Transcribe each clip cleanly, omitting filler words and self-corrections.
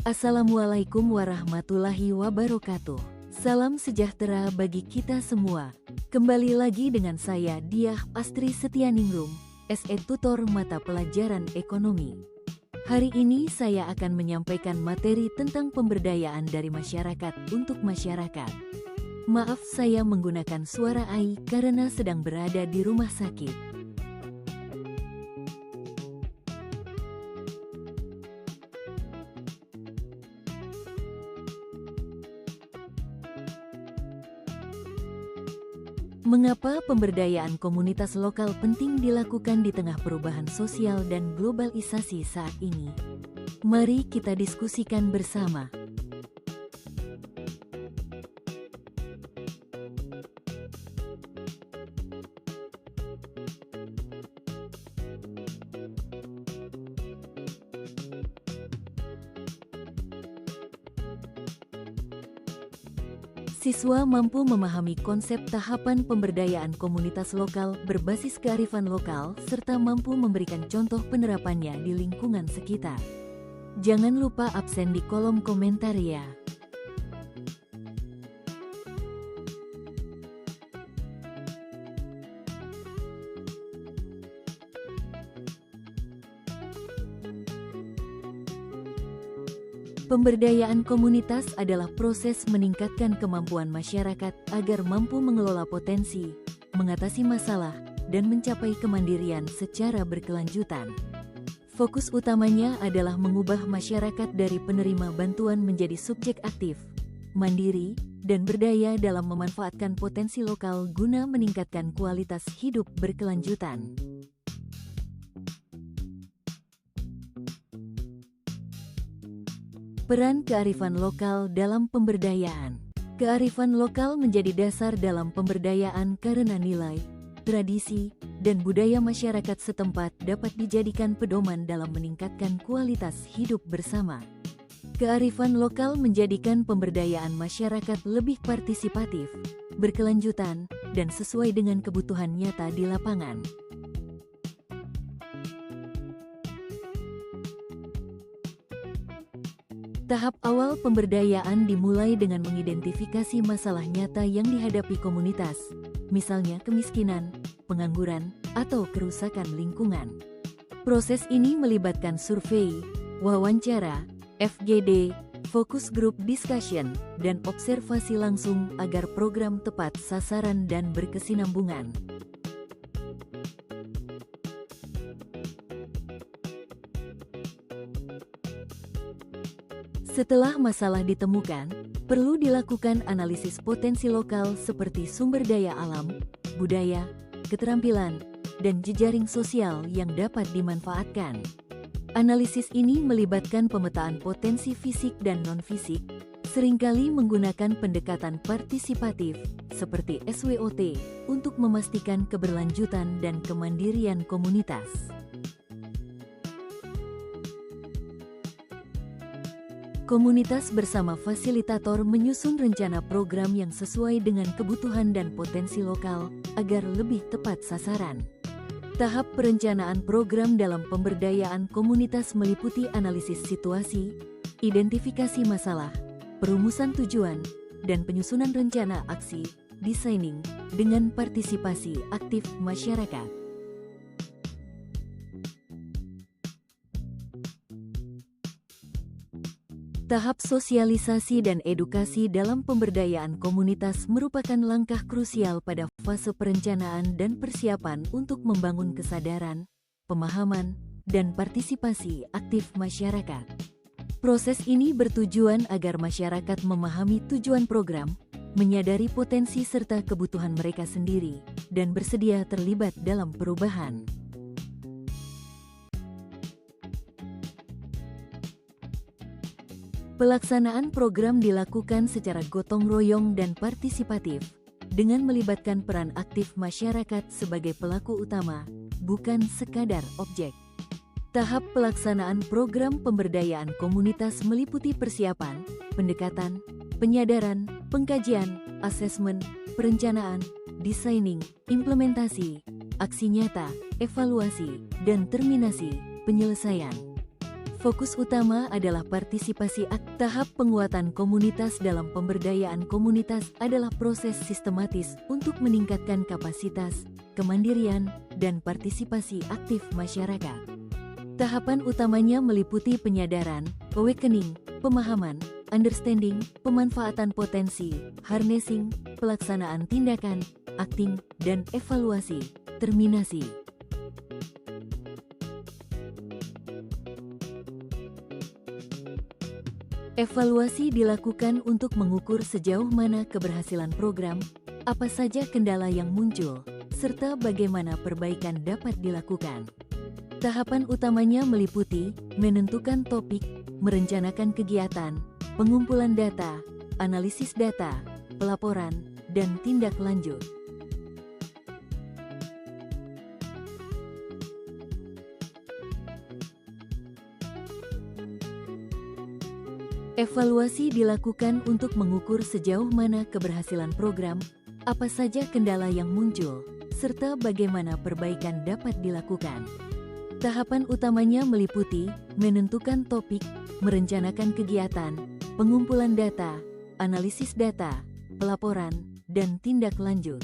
Assalamualaikum warahmatullahi wabarakatuh. Salam sejahtera bagi kita semua. Kembali lagi dengan saya Diah Astri Setianingrum, SE Tutor Mata Pelajaran Ekonomi. Hari ini saya akan menyampaikan materi tentang pemberdayaan dari masyarakat untuk masyarakat. Maaf saya menggunakan suara AI karena sedang berada di rumah sakit. Mengapa pemberdayaan komunitas lokal penting dilakukan di tengah perubahan sosial dan globalisasi saat ini? Mari kita diskusikan bersama. Siswa mampu memahami konsep tahapan pemberdayaan komunitas lokal berbasis kearifan lokal serta mampu memberikan contoh penerapannya di lingkungan sekitar. Jangan lupa absen di kolom komentar ya. Pemberdayaan komunitas adalah proses meningkatkan kemampuan masyarakat agar mampu mengelola potensi, mengatasi masalah, dan mencapai kemandirian secara berkelanjutan. Fokus utamanya adalah mengubah masyarakat dari penerima bantuan menjadi subjek aktif, mandiri, dan berdaya dalam memanfaatkan potensi lokal guna meningkatkan kualitas hidup berkelanjutan. Peran kearifan lokal dalam pemberdayaan. Kearifan lokal menjadi dasar dalam pemberdayaan karena nilai, tradisi, dan budaya masyarakat setempat dapat dijadikan pedoman dalam meningkatkan kualitas hidup bersama. Kearifan lokal menjadikan pemberdayaan masyarakat lebih partisipatif, berkelanjutan, dan sesuai dengan kebutuhan nyata di lapangan. Tahap awal pemberdayaan dimulai dengan mengidentifikasi masalah nyata yang dihadapi komunitas, misalnya kemiskinan, pengangguran, atau kerusakan lingkungan. Proses ini melibatkan survei, wawancara, FGD, focus group discussion, dan observasi langsung agar program tepat sasaran dan berkesinambungan. Setelah masalah ditemukan, perlu dilakukan analisis potensi lokal seperti sumber daya alam, budaya, keterampilan, dan jejaring sosial yang dapat dimanfaatkan. Analisis ini melibatkan pemetaan potensi fisik dan non-fisik, seringkali menggunakan pendekatan partisipatif seperti SWOT untuk memastikan keberlanjutan dan kemandirian komunitas. Komunitas bersama fasilitator menyusun rencana program yang sesuai dengan kebutuhan dan potensi lokal agar lebih tepat sasaran. Tahap perencanaan program dalam pemberdayaan komunitas meliputi analisis situasi, identifikasi masalah, perumusan tujuan, dan penyusunan rencana aksi, designing, dengan partisipasi aktif masyarakat. Tahap sosialisasi dan edukasi dalam pemberdayaan komunitas merupakan langkah krusial pada fase perencanaan dan persiapan untuk membangun kesadaran, pemahaman, dan partisipasi aktif masyarakat. Proses ini bertujuan agar masyarakat memahami tujuan program, menyadari potensi serta kebutuhan mereka sendiri, dan bersedia terlibat dalam perubahan. Pelaksanaan program dilakukan secara gotong royong dan partisipatif, dengan melibatkan peran aktif masyarakat sebagai pelaku utama, bukan sekadar objek. Tahap pelaksanaan program pemberdayaan komunitas meliputi persiapan, pendekatan, penyadaran, pengkajian, asesmen, perencanaan, designing, implementasi, aksi nyata, evaluasi, dan terminasi, penyelesaian. Fokus utama adalah partisipasi tahap penguatan komunitas dalam pemberdayaan komunitas adalah proses sistematis untuk meningkatkan kapasitas, kemandirian, dan partisipasi aktif masyarakat. Tahapan utamanya meliputi penyadaran, awakening, pemahaman, understanding, pemanfaatan potensi, harnessing, pelaksanaan tindakan, acting, dan evaluasi, terminasi. Evaluasi dilakukan untuk mengukur sejauh mana keberhasilan program, apa saja kendala yang muncul, serta bagaimana perbaikan dapat dilakukan. Tahapan utamanya meliputi menentukan topik, merencanakan kegiatan, pengumpulan data, analisis data, pelaporan, dan tindak lanjut. Evaluasi dilakukan untuk mengukur sejauh mana keberhasilan program, apa saja kendala yang muncul, serta bagaimana perbaikan dapat dilakukan. Tahapan utamanya meliputi menentukan topik, merencanakan kegiatan, pengumpulan data, analisis data, pelaporan, dan tindak lanjut.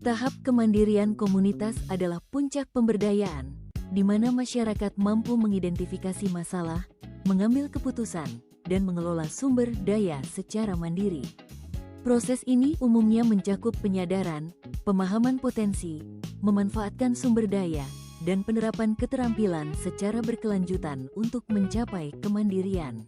Tahap kemandirian komunitas adalah puncak pemberdayaan, di mana masyarakat mampu mengidentifikasi masalah, mengambil keputusan, dan mengelola sumber daya secara mandiri. Proses ini umumnya mencakup penyadaran, pemahaman potensi, memanfaatkan sumber daya, dan penerapan keterampilan secara berkelanjutan untuk mencapai kemandirian.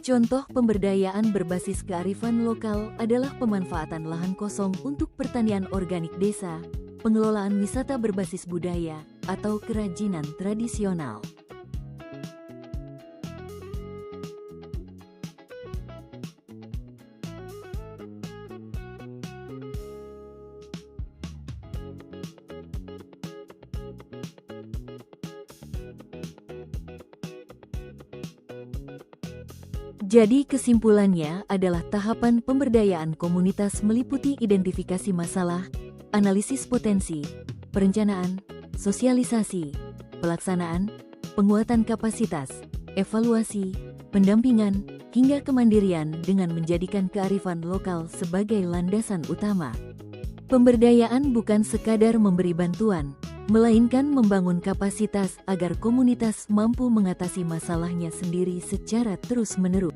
Contoh pemberdayaan berbasis kearifan lokal adalah pemanfaatan lahan kosong untuk pertanian organik desa, pengelolaan wisata berbasis budaya, atau kerajinan tradisional. Jadi kesimpulannya adalah tahapan pemberdayaan komunitas meliputi identifikasi masalah, analisis potensi, perencanaan, sosialisasi, pelaksanaan, penguatan kapasitas, evaluasi, pendampingan, hingga kemandirian dengan menjadikan kearifan lokal sebagai landasan utama. Pemberdayaan bukan sekadar memberi bantuan, melainkan membangun kapasitas agar komunitas mampu mengatasi masalahnya sendiri secara terus-menerus.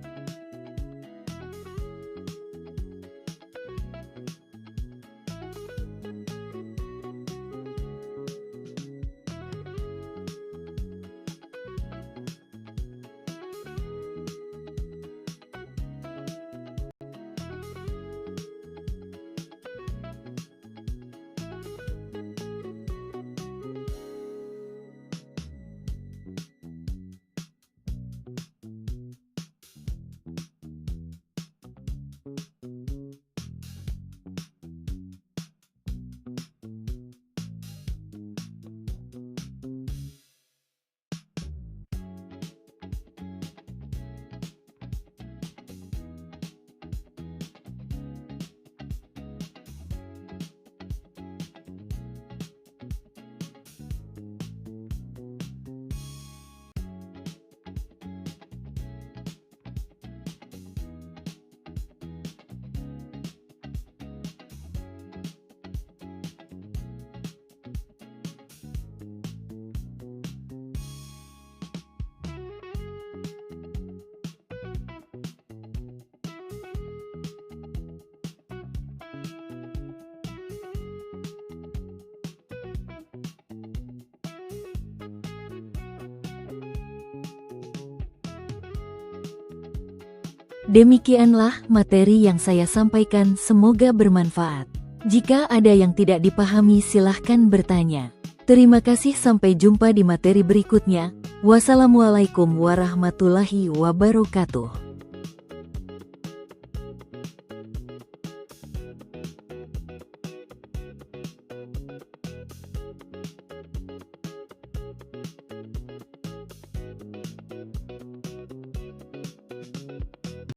Demikianlah materi yang saya sampaikan, semoga bermanfaat. Jika ada yang tidak dipahami silahkan bertanya. Terima kasih, sampai jumpa di materi berikutnya. Wassalamualaikum warahmatullahi wabarakatuh.